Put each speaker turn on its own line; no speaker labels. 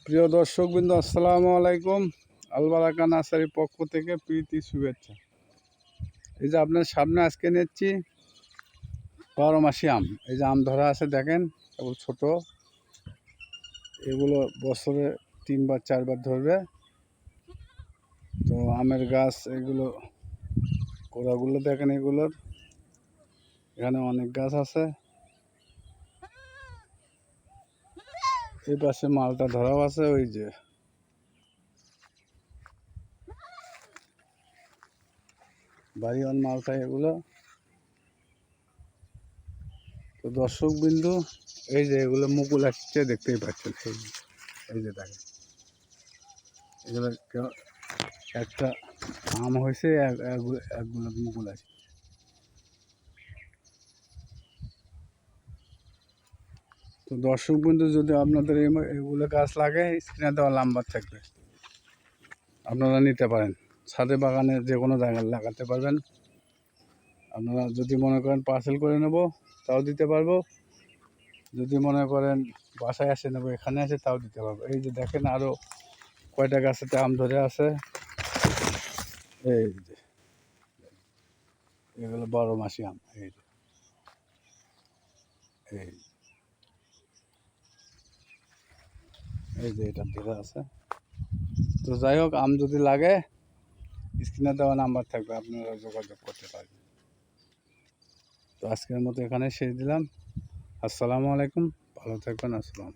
প্রিয় দর্শকবৃন্দ, আসসালামু আলাইকুম। আলবারাকা নার্সারির পক্ষ থেকে প্রীতি শুভেচ্ছা। এই যে আপনার সামনে আজকে নিচ্ছি 12 মাসি আম। এই যে আম ধরা আছে দেখেন, কেবল ছোট। এগুলো বছরে 3 বার 4 বার ধরবে। তো আমের গাছ এগুলো গোড়াগুলো দেখেন, এগুলোর এখানে অনেক গাছ আছে। এই পাশে মালটা ধরাও আছে, ওই যে বাড়িওয়ান মালটা এগুলো। তো দর্শকবিন্দু, এই যে এগুলো মুকুল আসছে, দেখতেই পাচ্ছেন। এই যে দেখেন, এগুলো একটা আম হয়েছে, একগুলো মুকুল আছে। তো দর্শকবৃন্দু, যদি আপনাদের এগুলো গাছ লাগে, স্ক্রিনে দেওয়া নাম্বার থাকবে, আপনারা নিতে পারেন। ছাদে বাগানে যে কোনো জায়গায় লাগাতে পারবেন। আপনারা যদি মনে করেন পার্সেল করে নেব, তাও দিতে পারবো। যদি মনে করেন বাসায় এসে নেবো, এখানে এসে, তাও দিতে পারবো। এই যে দেখেন, আরও কয়টা গাছেতে আম ধরে আছে। এই যে এগুলো 12 মাসি আম। এই যে এই যে এটা ধরে আছে। তো যাই হোক, আম যদি লাগে, স্ক্রিনে দেওয়া নাম্বার থাকবে, আপনারা যোগাযোগ করতে পারবেন। তো আজকের মতো এখানে শেষ দিলাম। আসসালামু আলাইকুম, ভালো থাকবেন। আসসালাম।